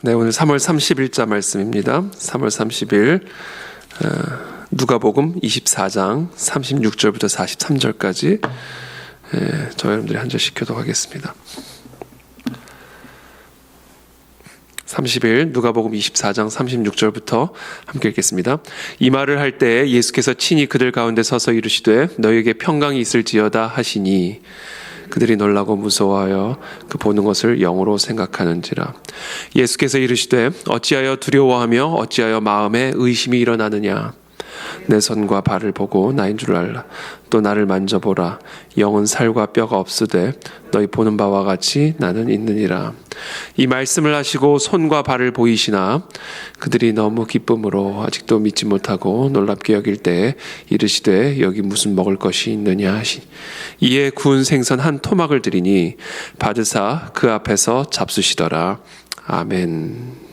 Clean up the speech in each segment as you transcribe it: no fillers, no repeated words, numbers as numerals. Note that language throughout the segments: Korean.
네, 오늘 3월 30일자 말씀입니다. 3월 30일 누가복음 24장 36절부터 43절까지 저 여러분들이 한 절씩 교독하겠습니다. 30일 누가복음 24장 36절부터 함께 읽겠습니다. 이 말을 할 때 예수께서 친히 그들 가운데 서서 이르시되 너희에게 평강이 있을지어다 하시니 그들이 놀라고 무서워하여 그 보는 것을 영으로 생각하는지라. 예수께서 이르시되 어찌하여 두려워하며 어찌하여 마음에 의심이 일어나느냐. 내 손과 발을 보고 나인 줄 알라. 또 나를 만져보라. 영은 살과 뼈가 없으되 너희 보는 바와 같이 나는 있느니라. 이 말씀을 하시고 손과 발을 보이시나 그들이 너무 기쁨으로 아직도 믿지 못하고 놀랍게 여길 때에 이르시되 여기 무슨 먹을 것이 있느냐 하시. 이에 구운 생선 한 토막을 드리니 받으사 그 앞에서 잡수시더라. 아멘.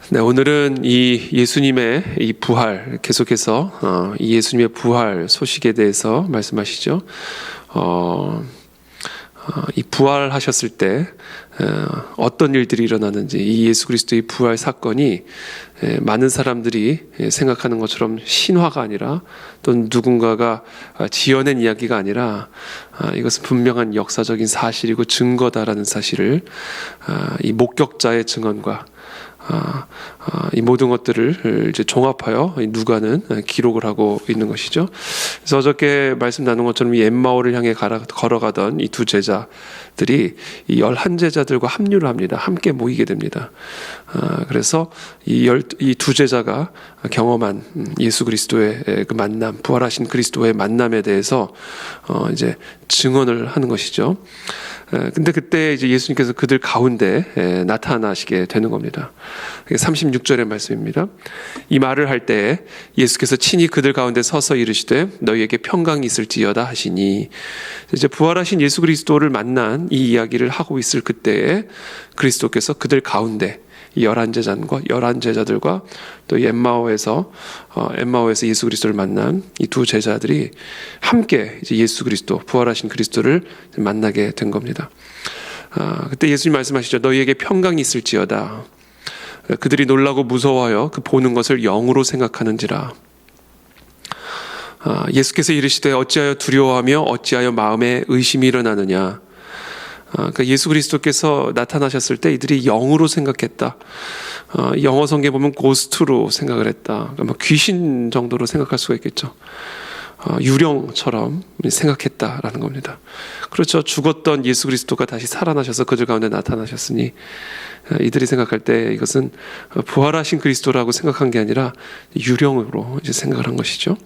네, 오늘은 이 예수님의 이 부활, 계속해서 이 예수님의 부활 소식에 대해서 말씀하시죠. 이 부활하셨을 때 어떤 일들이 일어나는지, 이 예수 그리스도의 부활 사건이 많은 사람들이 생각하는 것처럼 신화가 아니라 또 누군가가 지어낸 이야기가 아니라 이것은 분명한 역사적인 사실이고 증거다라는 사실을 이 목격자의 증언과 이 모든 것들을 이제 종합하여 누가는 기록을 하고 있는 것이죠. 그래서 어저께 말씀 나눈 것처럼 이 엠마오를 향해 걸어가던 이 두 제자들이 이 11제자들과 합류를 합니다. 함께 모이게 됩니다. 그래서 이 두 제자가 경험한 예수 그리스도의 그 만남, 부활하신 그리스도의 만남에 대해서 이제 증언을 하는 것이죠. 근데 그때 이제 예수님께서 그들 가운데 나타나시게 되는 겁니다. 36절의 말씀입니다. 이 말을 할 때 예수께서 친히 그들 가운데 서서 이르시되 너희에게 평강이 있을지어다 하시니, 이제 부활하신 예수 그리스도를 만난 이 이야기를 하고 있을 그때에 그리스도께서 그들 가운데 이 11제자들과 또 엠마오에서 예수 그리스도를 만난 이 두 제자들이 함께 이제 예수 그리스도, 부활하신 그리스도를 만나게 된 겁니다. 그때 예수님 말씀하시죠. 너희에게 평강이 있을지어다. 그들이 놀라고 무서워하여 그 보는 것을 영으로 생각하는지라. 예수께서 이르시되 어찌하여 두려워하며 어찌하여 마음에 의심이 일어나느냐. 그러니까 예수 그리스도께서 나타나셨을 때 이들이 영으로 생각했다. 영어 성경에 보면 고스트로 생각을 했다. 그러니까 귀신 정도로 생각할 수가 있겠죠. 유령처럼 생각했다라는 겁니다. 그렇죠. 죽었던 예수 그리스도가 다시 살아나셔서 그들 가운데 나타나셨으니 이들이 생각할 때 이것은 부활하신 그리스도라고 생각한 게 아니라 유령으로 이제 생각을 한 것이죠.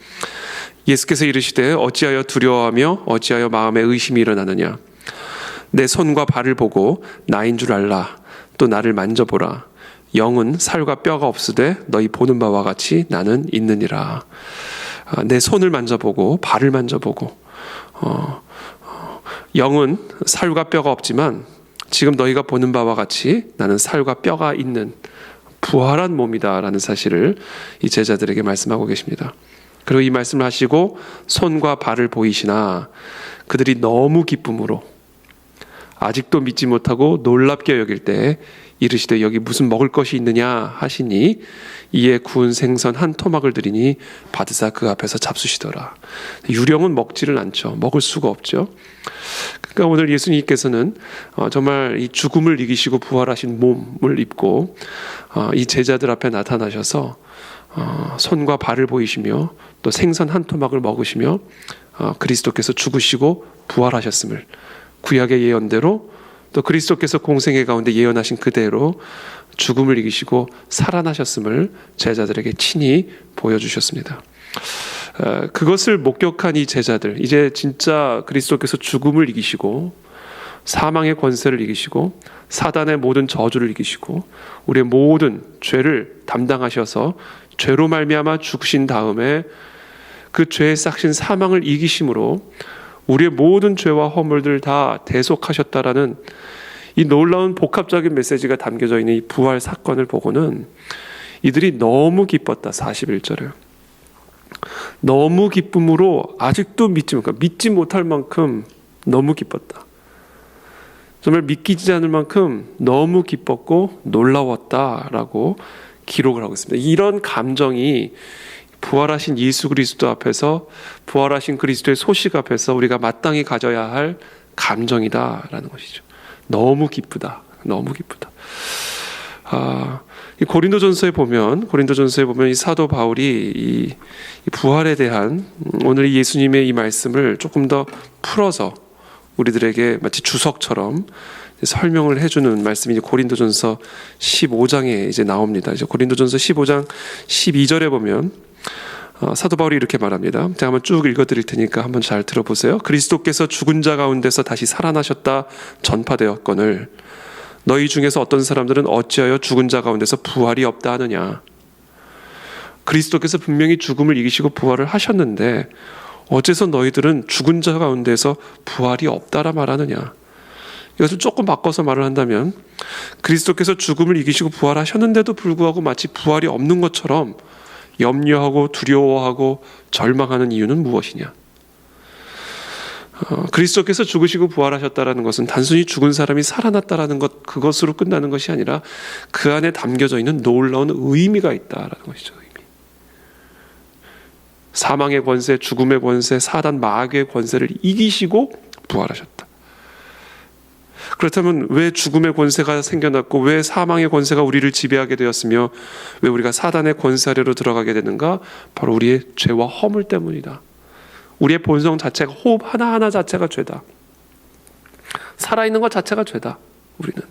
예수께서 이르시되 어찌하여 두려워하며 어찌하여 마음에 의심이 일어나느냐. 내 손과 발을 보고 나인 줄 알라. 또 나를 만져보라. 영은 살과 뼈가 없으되 너희 보는 바와 같이 나는 있느니라. 내 손을 만져보고 발을 만져보고 영은 살과 뼈가 없지만 지금 너희가 보는 바와 같이 나는 살과 뼈가 있는 부활한 몸이다라는 사실을 이 제자들에게 말씀하고 계십니다. 그리고 이 말씀을 하시고 손과 발을 보이시나 그들이 너무 기쁨으로 아직도 믿지 못하고 놀랍게 여길 때 이르시되 여기 무슨 먹을 것이 있느냐 하시니 이에 구운 생선 한 토막을 드리니 받으사 그 앞에서 잡수시더라. 유령은 먹지를 않죠. 먹을 수가 없죠. 그러니까 오늘 예수님께서는 정말 이 죽음을 이기시고 부활하신 몸을 입고 이 제자들 앞에 나타나셔서 손과 발을 보이시며 또 생선 한 토막을 먹으시며 그리스도께서 죽으시고 부활하셨음을 구약의 예언대로 또 그리스도께서 공생애 가운데 예언하신 그대로 죽음을 이기시고 살아나셨음을 제자들에게 친히 보여주셨습니다. 그것을 목격한 이 제자들, 이제 진짜 그리스도께서 죽음을 이기시고 사망의 권세를 이기시고 사단의 모든 저주를 이기시고 우리의 모든 죄를 담당하셔서 죄로 말미암아 죽으신 다음에 그 죄의 싹신 사망을 이기심으로 우리의 모든 죄와 허물들을 다 대속하셨다라는 이 놀라운 복합적인 메시지가 담겨져 있는 이 부활 사건을 보고는 이들이 너무 기뻤다. 41절에 너무 기쁨으로 아직도 믿지 못할 만큼 너무 기뻤다. 정말 믿기지 않을 만큼 너무 기뻤고 놀라웠다라고 기록을 하고 있습니다. 이런 감정이 부활하신 예수 그리스도 앞에서, 부활하신 그리스도의 소식 앞에서 우리가 마땅히 가져야 할 감정이다라는 것이죠. 너무 기쁘다. 너무 기쁘다. 이 고린도전서에 보면 이 사도 바울이 이 부활에 대한 오늘 이 예수님의 이 말씀을 조금 더 풀어서 우리들에게 마치 주석처럼 설명을 해주는 말씀이 고린도전서 15장에 이제 나옵니다. 이제 고린도전서 15장 12절에 보면 사도 바울이 이렇게 말합니다. 제가 한번 쭉 읽어드릴 테니까 한번 잘 들어보세요. 그리스도께서 죽은 자 가운데서 다시 살아나셨다 전파되었거늘 너희 중에서 어떤 사람들은 어찌하여 죽은 자 가운데서 부활이 없다 하느냐. 그리스도께서 분명히 죽음을 이기시고 부활을 하셨는데 어째서 너희들은 죽은 자 가운데서 부활이 없다라 말하느냐. 이것을 조금 바꿔서 말을 한다면 그리스도께서 죽음을 이기시고 부활하셨는데도 불구하고 마치 부활이 없는 것처럼 염려하고 두려워하고 절망하는 이유는 무엇이냐. 그리스도께서 죽으시고 부활하셨다라는 것은 단순히 죽은 사람이 살아났다라는 것, 그것으로 끝나는 것이 아니라 그 안에 담겨져 있는 놀라운 의미가 있다라는 것이죠. 의미. 사망의 권세, 죽음의 권세, 사단 마귀의 권세를 이기시고 부활하셨다. 그렇다면 왜 죽음의 권세가 생겨났고 왜 사망의 권세가 우리를 지배하게 되었으며 왜 우리가 사단의 권세 아래로 들어가게 되는가? 바로 우리의 죄와 허물 때문이다. 우리의 본성 자체가, 호흡 하나하나 자체가 죄다. 살아있는 것 자체가 죄다. 우리는.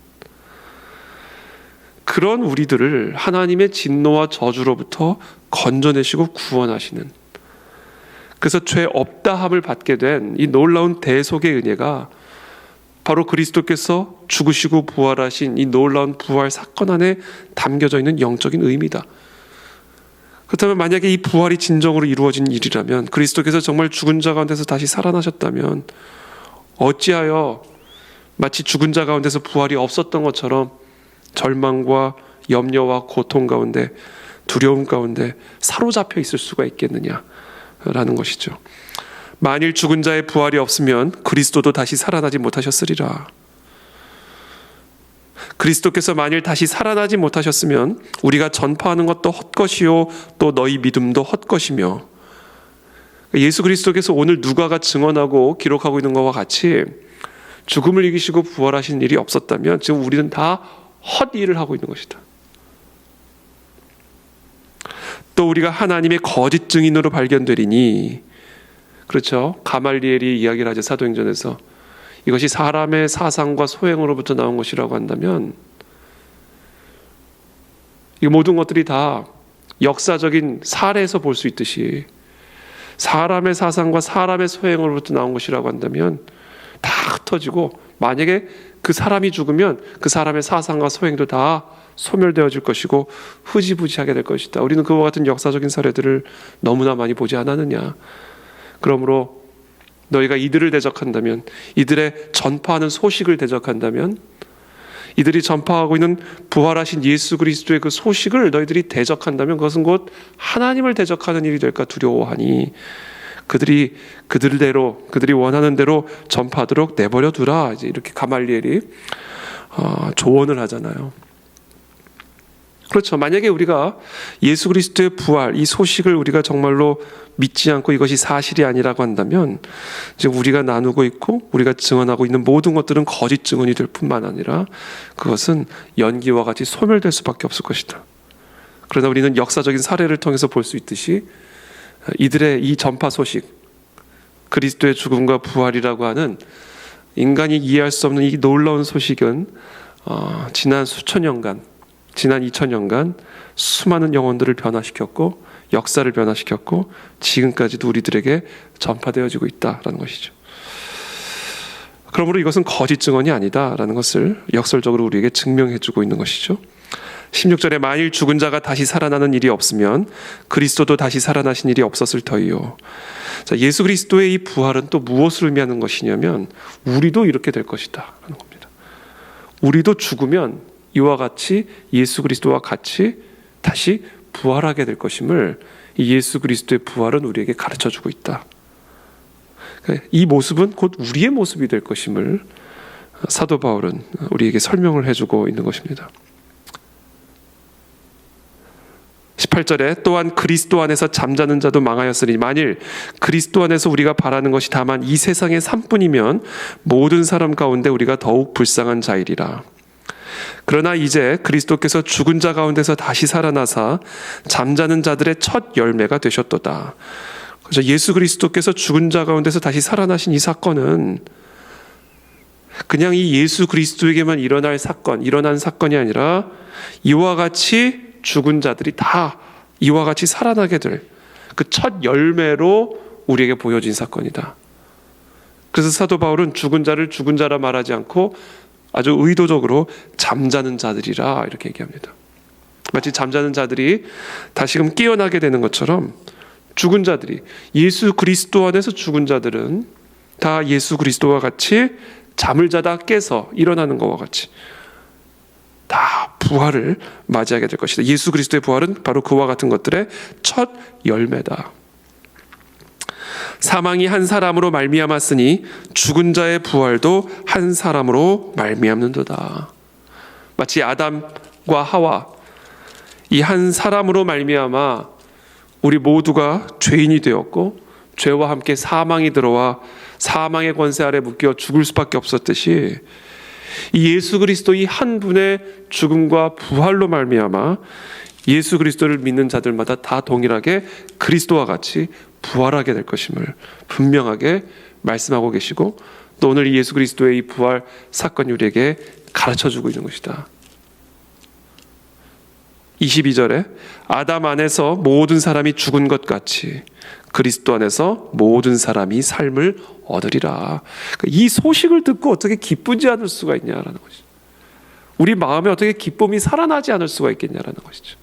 그런 우리들을 하나님의 진노와 저주로부터 건져내시고 구원하시는, 그래서 죄 없다함을 받게 된 이 놀라운 대속의 은혜가 바로 그리스도께서 죽으시고 부활하신 이 놀라운 부활 사건 안에 담겨져 있는 영적인 의미다. 그렇다면 만약에 이 부활이 진정으로 이루어진 일이라면, 그리스도께서 정말 죽은 자 가운데서 다시 살아나셨다면 어찌하여 마치 죽은 자 가운데서 부활이 없었던 것처럼 절망과 염려와 고통 가운데, 두려움 가운데 사로잡혀 있을 수가 있겠느냐라는 것이죠. 만일 죽은 자의 부활이 없으면 그리스도도 다시 살아나지 못하셨으리라. 그리스도께서 만일 다시 살아나지 못하셨으면 우리가 전파하는 것도 헛것이요 또 너희 믿음도 헛것이며, 예수 그리스도께서 오늘 누가가 증언하고 기록하고 있는 것과 같이 죽음을 이기시고 부활하신 일이 없었다면 지금 우리는 다 헛일을 하고 있는 것이다. 또 우리가 하나님의 거짓 증인으로 발견되리니, 그렇죠, 가말리엘이 이야기를 하죠. 사도행전에서 이것이 사람의 사상과 소행으로부터 나온 것이라고 한다면 이 모든 것들이 다 역사적인 사례에서 볼 수 있듯이 사람의 사상과 사람의 소행으로부터 나온 것이라고 한다면 다 흩어지고, 만약에 그 사람이 죽으면 그 사람의 사상과 소행도 다 소멸되어질 것이고 흐지부지하게 될 것이다. 우리는 그와 같은 역사적인 사례들을 너무나 많이 보지 않았느냐. 그러므로 너희가 이들을 대적한다면, 이들의 전파하는 소식을 대적한다면, 이들이 전파하고 있는 부활하신 예수 그리스도의 그 소식을 너희들이 대적한다면 그것은 곧 하나님을 대적하는 일이 될까 두려워하니 그들이 그들대로, 그들이 원하는 대로 전파하도록 내버려 두라. 이제 이렇게 가말리엘이 조언을 하잖아요. 그렇죠. 만약에 우리가 예수 그리스도의 부활, 이 소식을 우리가 정말로 믿지 않고 이것이 사실이 아니라고 한다면 지금 우리가 나누고 있고 우리가 증언하고 있는 모든 것들은 거짓 증언이 될 뿐만 아니라 그것은 연기와 같이 소멸될 수밖에 없을 것이다. 그러나 우리는 역사적인 사례를 통해서 볼 수 있듯이 이들의 이 전파 소식, 그리스도의 죽음과 부활이라고 하는 인간이 이해할 수 없는 이 놀라운 소식은 지난 수천 년간, 지난 2000년간 수많은 영혼들을 변화시켰고 역사를 변화시켰고 지금까지도 우리들에게 전파되어지고 있다라는 것이죠. 그러므로 이것은 거짓 증언이 아니다라는 것을 역설적으로 우리에게 증명해주고 있는 것이죠. 16절에 만일 죽은 자가 다시 살아나는 일이 없으면 그리스도도 다시 살아나신 일이 없었을 터이요. 자, 예수 그리스도의 이 부활은 또 무엇을 의미하는 것이냐면 우리도 이렇게 될 것이다 라는 겁니다. 우리도 죽으면 이와 같이 예수 그리스도와 같이 다시 부활하게 될 것임을 이 예수 그리스도의 부활은 우리에게 가르쳐주고 있다. 이 모습은 곧 우리의 모습이 될 것임을 사도 바울은 우리에게 설명을 해주고 있는 것입니다. 18절에 또한 그리스도 안에서 잠자는 자도 망하였으니 만일 그리스도 안에서 우리가 바라는 것이 다만 이 세상의 삶뿐이면 모든 사람 가운데 우리가 더욱 불쌍한 자이리라. 그러나 이제 그리스도께서 죽은 자 가운데서 다시 살아나사 잠자는 자들의 첫 열매가 되셨도다. 그래서 예수 그리스도께서 죽은 자 가운데서 다시 살아나신 이 사건은 그냥 이 예수 그리스도에게만 일어난 사건이 아니라 이와 같이 죽은 자들이 다 이와 같이 살아나게 될 그 첫 열매로 우리에게 보여진 사건이다. 그래서 사도 바울은 죽은 자를 죽은 자라 말하지 않고 아주 의도적으로 잠자는 자들이라 이렇게 얘기합니다. 마치 잠자는 자들이 다시금 깨어나게 되는 것처럼 죽은 자들이, 예수 그리스도 안에서 죽은 자들은 다 예수 그리스도와 같이 잠을 자다 깨서 일어나는 것과 같이 다 부활을 맞이하게 될 것이다. 예수 그리스도의 부활은 바로 그와 같은 것들의 첫 열매다. 사망이 한 사람으로 말미암았으니 죽은 자의 부활도 한 사람으로 말미암는도다. 마치 아담과 하와 이 한 사람으로 말미암아 우리 모두가 죄인이 되었고 죄와 함께 사망이 들어와 사망의 권세 아래 묶여 죽을 수밖에 없었듯이 이 예수 그리스도 이 한 분의 죽음과 부활로 말미암아 예수 그리스도를 믿는 자들마다 다 동일하게 그리스도와 같이 부활하게 될 것임을 분명하게 말씀하고 계시고, 또 오늘 이 예수 그리스도의 이 부활 사건이 우리에게 가르쳐주고 있는 것이다. 22절에 아담 안에서 모든 사람이 죽은 것 같이 그리스도 안에서 모든 사람이 삶을 얻으리라. 이 소식을 듣고 어떻게 기쁘지 않을 수가 있냐라는 것이죠. 우리 마음에 어떻게 기쁨이 살아나지 않을 수가 있겠냐라는 것이죠.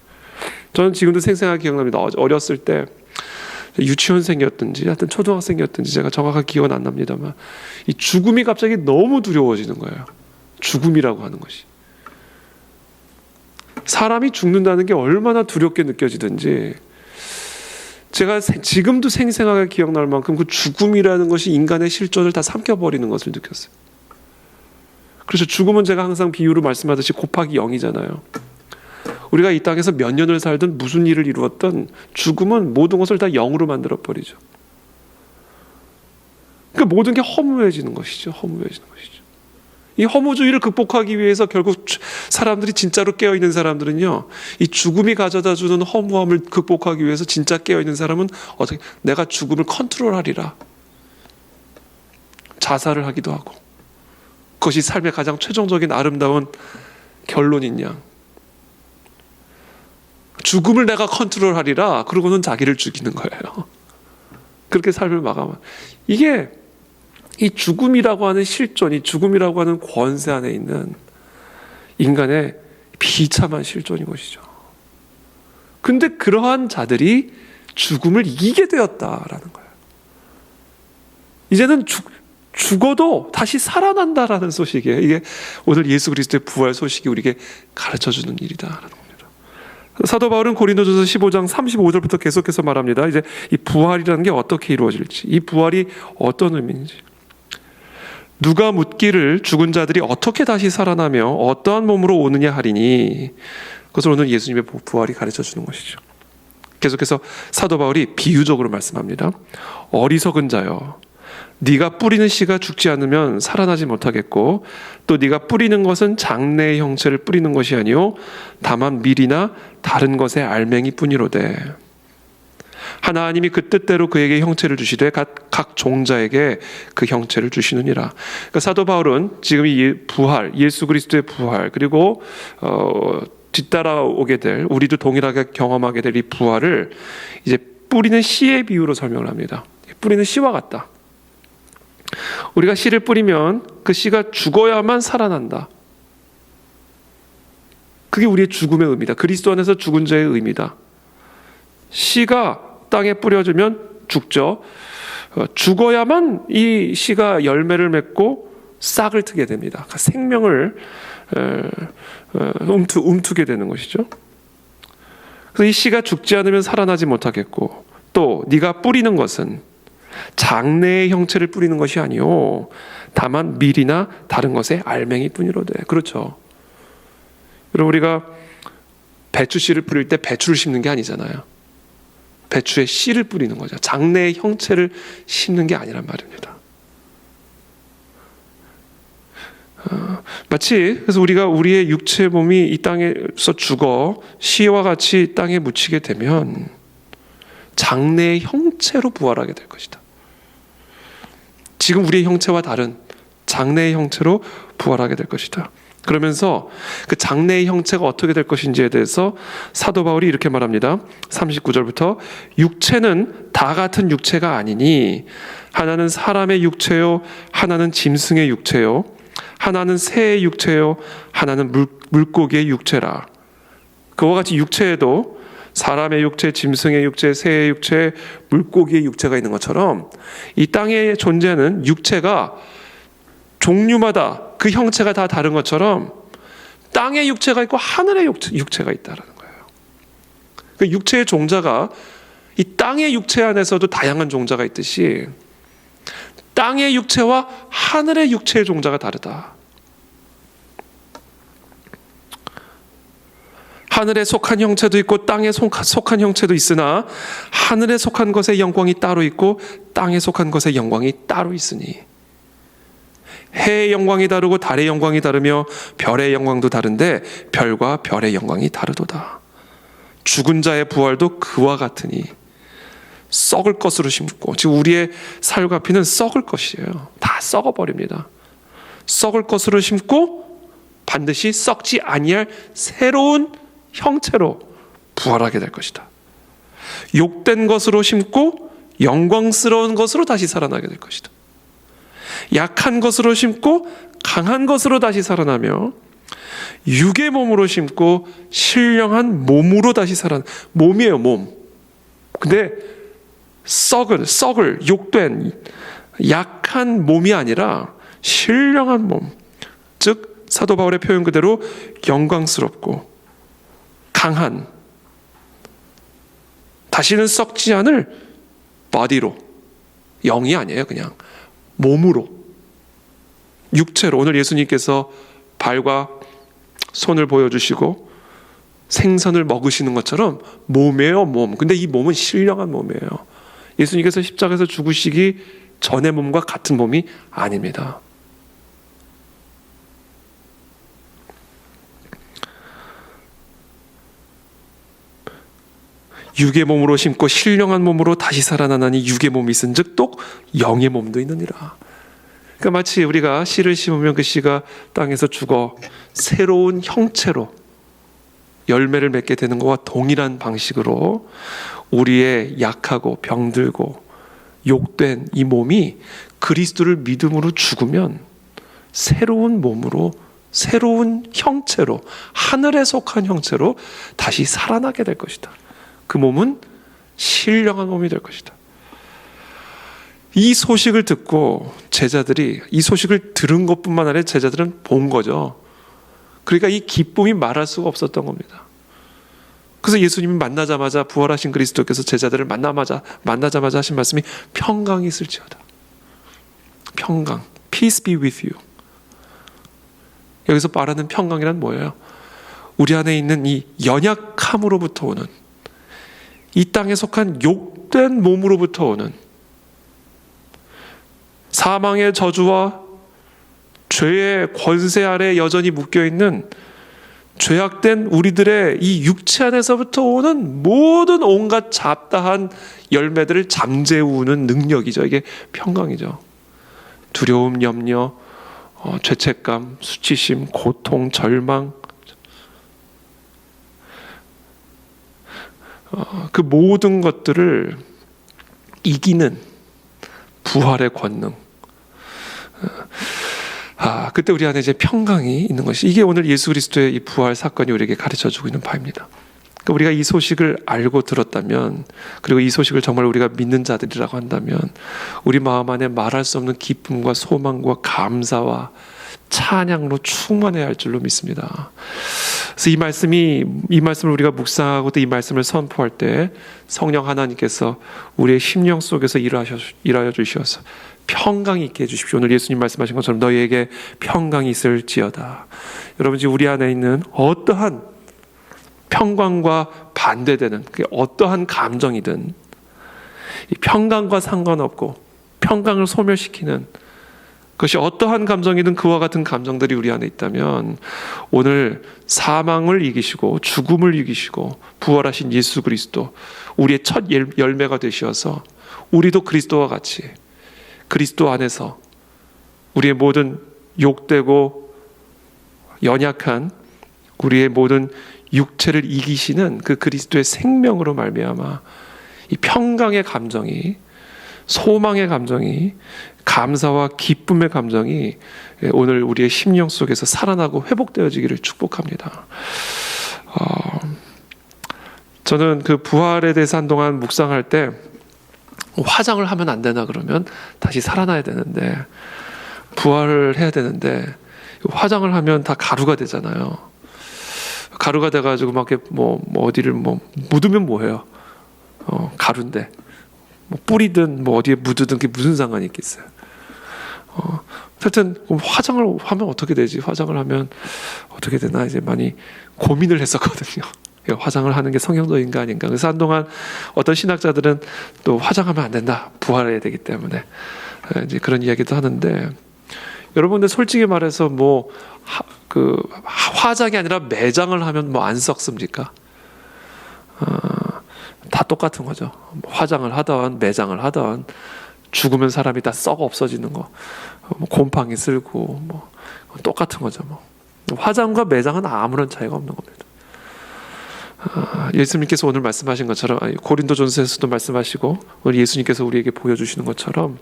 저는 지금도 생생하게 기억납니다. 어렸을 때 유치원생이었든지 하여튼 초등학생이었든지 제가 정확하게 기억은 안 납니다만 이 죽음이 갑자기 너무 두려워지는 거예요. 죽음이라고 하는 것이. 사람이 죽는다는 게 얼마나 두렵게 느껴지든지 제가 지금도 생생하게 기억날 만큼 그 죽음이라는 것이 인간의 실존을 다 삼켜버리는 것을 느꼈어요. 그래서 죽음은 제가 항상 비유로 말씀하듯이 곱하기 0이잖아요. 우리가 이 땅에서 몇 년을 살든 무슨 일을 이루었든 죽음은 모든 것을 다 0으로 만들어버리죠. 그러니까 모든 게 허무해지는 것이죠. 허무해지는 것이죠. 이 허무주의를 극복하기 위해서 결국 사람들이 진짜로 깨어있는 사람들은요, 이 죽음이 가져다주는 허무함을 극복하기 위해서 진짜 깨어있는 사람은 어떻게 내가 죽음을 컨트롤하리라 자살을 하기도 하고, 그것이 삶의 가장 최종적인 아름다운 결론인 양, 죽음을 내가 컨트롤하리라 그러고는 자기를 죽이는 거예요. 그렇게 삶을 마감한, 이게 이 죽음이라고 하는 실존, 이 죽음이라고 하는 권세 안에 있는 인간의 비참한 실존인 것이죠. 근데 그러한 자들이 죽음을 이기게 되었다라는 거예요. 이제는 죽어도 다시 살아난다라는 소식이에요. 이게 오늘 예수 그리스도의 부활 소식이 우리에게 가르쳐주는 일이다라는 겁니다. 사도 바울은 고린도전서 15장 35절부터 계속해서 말합니다. 이제 이 부활이라는 게 어떻게 이루어질지, 이 부활이 어떤 의미인지. 누가 묻기를 죽은 자들이 어떻게 다시 살아나며 어떠한 몸으로 오느냐 하리니, 그것을 오늘 예수님의 부활이 가르쳐주는 것이죠. 계속해서 사도 바울이 비유적으로 말씀합니다. 어리석은 자여, 네가 뿌리는 씨가 죽지 않으면 살아나지 못하겠고, 또 네가 뿌리는 것은 장래의 형체를 뿌리는 것이 아니요 다만 밀이나 다른 것의 알맹이 뿐이로되, 하나님이 그 뜻대로 그에게 형체를 주시되 각 종자에게 그 형체를 주시느니라. 그러니까 사도 바울은 지금 이 부활, 예수 그리스도의 부활, 그리고 뒤따라오게 될, 우리도 동일하게 경험하게 될 이 부활을 이제 뿌리는 씨의 비유로 설명을 합니다. 뿌리는 씨와 같다. 우리가 씨를 뿌리면 그 씨가 죽어야만 살아난다. 그게 우리의 죽음의 의미다. 그리스도 안에서 죽은 자의 의미다. 씨가 땅에 뿌려주면 죽죠. 죽어야만 이 씨가 열매를 맺고 싹을 트게 됩니다. 생명을 움트게 되는 것이죠. 그래서 이 씨가 죽지 않으면 살아나지 못하겠고, 또 네가 뿌리는 것은, 장래의 형체를 뿌리는 것이 아니요 다만 밀이나 다른 것의 알맹이 뿐이로되. 그렇죠. 여러분, 우리가 배추 씨를 뿌릴 때 배추를 심는 게 아니잖아요. 배추의 씨를 뿌리는 거죠. 장래의 형체를 심는 게 아니란 말입니다. 마치 그래서 우리가 우리의 육체 몸이 이 땅에서 죽어 씨와 같이 땅에 묻히게 되면 장래의 형체로 부활하게 될 것이다. 지금 우리의 형체와 다른 장래의 형체로 부활하게 될 것이다. 그러면서 그 장래의 형체가 어떻게 될 것인지에 대해서 사도 바울이 이렇게 말합니다. 39절부터 육체는 다 같은 육체가 아니니 하나는 사람의 육체요 하나는 짐승의 육체요 하나는 새의 육체요 하나는 물고기의 육체라. 그와 같이 육체에도 사람의 육체, 짐승의 육체, 새의 육체, 물고기의 육체가 있는 것처럼 이 땅에 존재하는 육체가 종류마다 그 형체가 다 다른 것처럼 땅의 육체가 있고 하늘의 육체가 있다는 거예요. 그 육체의 종자가 이 땅의 육체 안에서도 다양한 종자가 있듯이 땅의 육체와 하늘의 육체의 종자가 다르다. 하늘에 속한 형체도 있고 땅에 속한 형체도 있으나 하늘에 속한 것의 영광이 따로 있고 땅에 속한 것의 영광이 따로 있으니 해의 영광이 다르고 달의 영광이 다르며 별의 영광도 다른데 별과 별의 영광이 다르도다. 죽은 자의 부활도 그와 같으니 썩을 것으로 심고, 지금 우리의 살과 피는 썩을 것이에요. 다 썩어버립니다. 썩을 것으로 심고 반드시 썩지 아니할 새로운 형체로 부활하게 될 것이다. 욕된 것으로 심고 영광스러운 것으로 다시 살아나게 될 것이다. 약한 것으로 심고 강한 것으로 다시 살아나며 육의 몸으로 심고 신령한 몸으로 다시 살아나. 몸이에요, 몸. 근데 썩을 욕된 약한 몸이 아니라 신령한 몸, 즉 사도 바울의 표현 그대로 영광스럽고 강한, 다시는 썩지 않을 바디로, 영이 아니에요, 그냥 몸으로, 육체로. 오늘 예수님께서 발과 손을 보여주시고 생선을 먹으시는 것처럼 몸이에요, 몸. 근데 이 몸은 신령한 몸이에요. 예수님께서 십자가에서 죽으시기 전의 몸과 같은 몸이 아닙니다. 육의 몸으로 심고 신령한 몸으로 다시 살아나니 육의 몸이 있은즉 또 영의 몸도 있느니라. 그러니까 마치 우리가 씨를 심으면 그 씨가 땅에서 죽어 새로운 형체로 열매를 맺게 되는 것과 동일한 방식으로 우리의 약하고 병들고 욕된 이 몸이 그리스도를 믿음으로 죽으면 새로운 몸으로, 새로운 형체로, 하늘에 속한 형체로 다시 살아나게 될 것이다. 그 몸은 신령한 몸이 될 것이다. 이 소식을 듣고 제자들이, 이 소식을 들은 것뿐만 아니라 제자들은 본 거죠. 그러니까 이 기쁨이 말할 수가 없었던 겁니다. 그래서 예수님이 만나자마자, 부활하신 그리스도께서 제자들을 만나자마자 하신 말씀이 평강이 있을지어다. 평강, peace be with you. 여기서 말하는 평강이란 뭐예요? 우리 안에 있는 이 연약함으로부터 오는, 이 땅에 속한 욕된 몸으로부터 오는 사망의 저주와 죄의 권세 아래 여전히 묶여있는 죄악된 우리들의 이 육체 안에서부터 오는 모든 온갖 잡다한 열매들을 잠재우는 능력이죠. 이게 평강이죠. 두려움, 염려, 죄책감, 수치심, 고통, 절망, 그 모든 것들을 이기는 부활의 권능. 그때 우리 안에 이제 평강이 있는 것이, 이게 오늘 예수 그리스도의 이 부활 사건이 우리에게 가르쳐주고 있는 바입니다. 그러니까 우리가 이 소식을 알고 들었다면, 그리고 이 소식을 정말 우리가 믿는 자들이라고 한다면 우리 마음 안에 말할 수 없는 기쁨과 소망과 감사와 찬양으로 충만해야 할 줄로 믿습니다. 그래서 이 말씀을 우리가 묵상하고 또 이 말씀을 선포할 때 성령 하나님께서 우리의 심령 속에서 일하여 주셔서 평강이 있게 해주십시오. 오늘 예수님 말씀하신 것처럼 너희에게 평강이 있을지어다. 여러분, 지금 우리 안에 있는 어떠한 평강과 반대되는 그게 어떠한 감정이든 이 평강과 상관없고 평강을 소멸시키는 그것이 어떠한 감정이든 그와 같은 감정들이 우리 안에 있다면 오늘 사망을 이기시고 죽음을 이기시고 부활하신 예수 그리스도 우리의 첫 열매가 되셔서 우리도 그리스도와 같이 그리스도 안에서 우리의 모든 욕되고 연약한 우리의 모든 육체를 이기시는 그 그리스도의 생명으로 말미암아 이 평강의 감정이 소망의 감정이 감사와 기쁨의 감정이 오늘 우리의 심령 속에서 살아나고 회복되어지기를 축복합니다. 저는 그 부활에 대해서 한동안 묵상할 때 화장을 하면 안 되나 그러면 다시 살아나야 되는데 부활을 해야 되는데 화장을 하면 다 가루가 되잖아요. 가루가 돼가지고 막 이렇게 뭐 어디를 묻으면 뭐해요? 가루인데 뭐 뿌리든 뭐 어디에 묻으든 그게 무슨 상관이 있겠어요? 하여튼 화장을 하면 어떻게 되지? 화장을 하면 어떻게 되나 이제 많이 고민을 했었거든요. 화장을 하는 게 성경적인가 아닌가. 그래서 한동안 어떤 신학자들은 또 화장하면 안 된다. 부활해야 되기 때문에 이제 그런 이야기도 하는데 여러분들 솔직히 말해서 화장이 아니라 매장을 하면 뭐 안 썩습니까? 다 똑같은 거죠. 화장을 하던 매장을 하던 죽으면 사람이 다 썩어 없어지는 거, 곰팡이 쓸고 똑같은 거죠. 화장과 매장은 아무런 차이가 없는 겁니다. 예수님께서 오늘 말씀하신 것처럼 고린도전서에서도 말씀하시고 오늘 예수님께서 우리에게 보여주시는 것처럼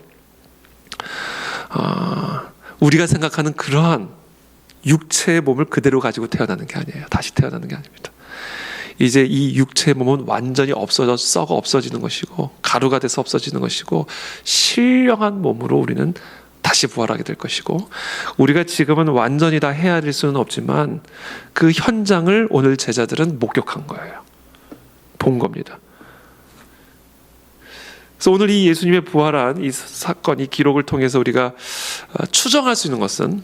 우리가 생각하는 그러한 육체의 몸을 그대로 가지고 태어나는 게 아니에요. 다시 태어나는 게 아닙니다. 이제 이 육체의 몸은 완전히 썩어 없어지는 것이고 가루가 돼서 없어지는 것이고 신령한 몸으로 우리는 다시 부활하게 될 것이고 우리가 지금은 완전히 다 헤아릴 수는 없지만 그 현장을 오늘 제자들은 목격한 거예요. 본 겁니다. 그래서 오늘 이 예수님의 부활한 이 사건, 이 기록을 통해서 우리가 추정할 수 있는 것은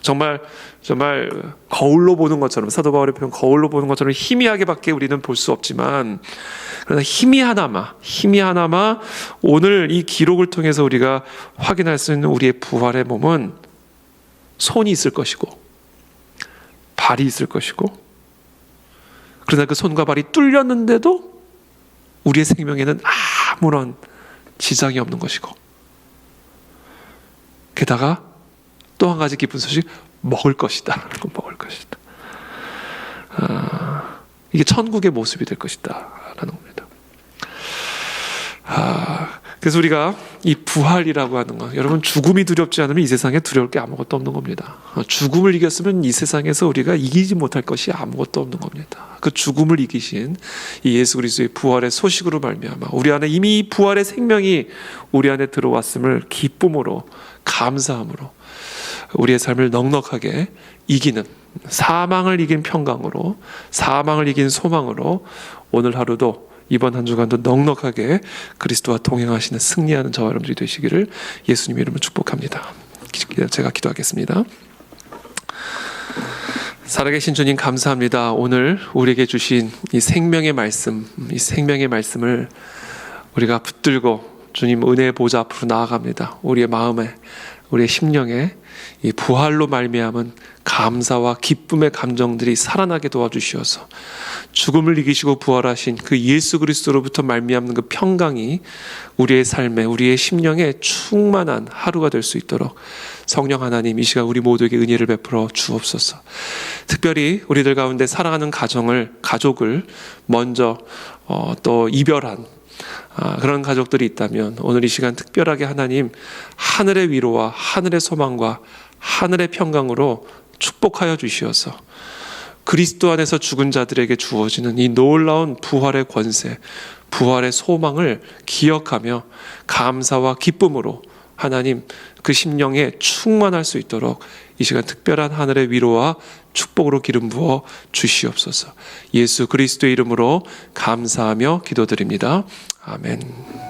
정말 거울로 보는 것처럼 사도 바울의 표현 거울로 보는 것처럼 희미하게밖에 우리는 볼 수 없지만 그러나 희미하나마 오늘 이 기록을 통해서 우리가 확인할 수 있는 우리의 부활의 몸은 손이 있을 것이고 발이 있을 것이고 그러나 그 손과 발이 뚫렸는데도 우리의 생명에는 아무런 지장이 없는 것이고 게다가 또 한 가지 기쁜 소식, 먹을 것이다. 먹을 것이다. 이게 천국의 모습이 될 것이다 라는 겁니다. 그래서 우리가 이 부활이라고 하는 것, 여러분 죽음이 두렵지 않으면 이 세상에 두려울 게 아무것도 없는 겁니다. 죽음을 이겼으면 이 세상에서 우리가 이기지 못할 것이 아무것도 없는 겁니다. 그 죽음을 이기신 이 예수 그리스도의 부활의 소식으로 말미암아 우리 안에 이미 이 부활의 생명이 우리 안에 들어왔음을 기쁨으로 감사함으로 우리의 삶을 넉넉하게 이기는 사망을 이긴 평강으로 사망을 이긴 소망으로 오늘 하루도 이번 한 주간도 넉넉하게 그리스도와 동행하시는 승리하는 저와 여러분들이 되시기를 예수님 이름으로 축복합니다. 제가 기도하겠습니다. 살아계신 주님 감사합니다. 오늘 우리에게 주신 이 생명의 말씀, 이 생명의 말씀을 우리가 붙들고 주님 은혜의 보좌 앞으로 나아갑니다. 우리의 마음에 우리의 심령에 이 부활로 말미암은 감사와 기쁨의 감정들이 살아나게 도와주시어서 죽음을 이기시고 부활하신 그 예수 그리스도로부터 말미암는 그 평강이 우리의 삶에 우리의 심령에 충만한 하루가 될 수 있도록 성령 하나님 이 시간 우리 모두에게 은혜를 베풀어 주옵소서. 특별히 우리들 가운데 사랑하는 가족을 먼저 또 이별한 그런 가족들이 있다면 오늘 이 시간 특별하게 하나님 하늘의 위로와 하늘의 소망과 하늘의 평강으로 축복하여 주시어서 그리스도 안에서 죽은 자들에게 주어지는 이 놀라운 부활의 권세, 부활의 소망을 기억하며 감사와 기쁨으로 하나님 그 심령에 충만할 수 있도록 이 시간 특별한 하늘의 위로와 축복으로 기름 부어 주시옵소서. 예수 그리스도의 이름으로 감사하며 기도드립니다. 아멘.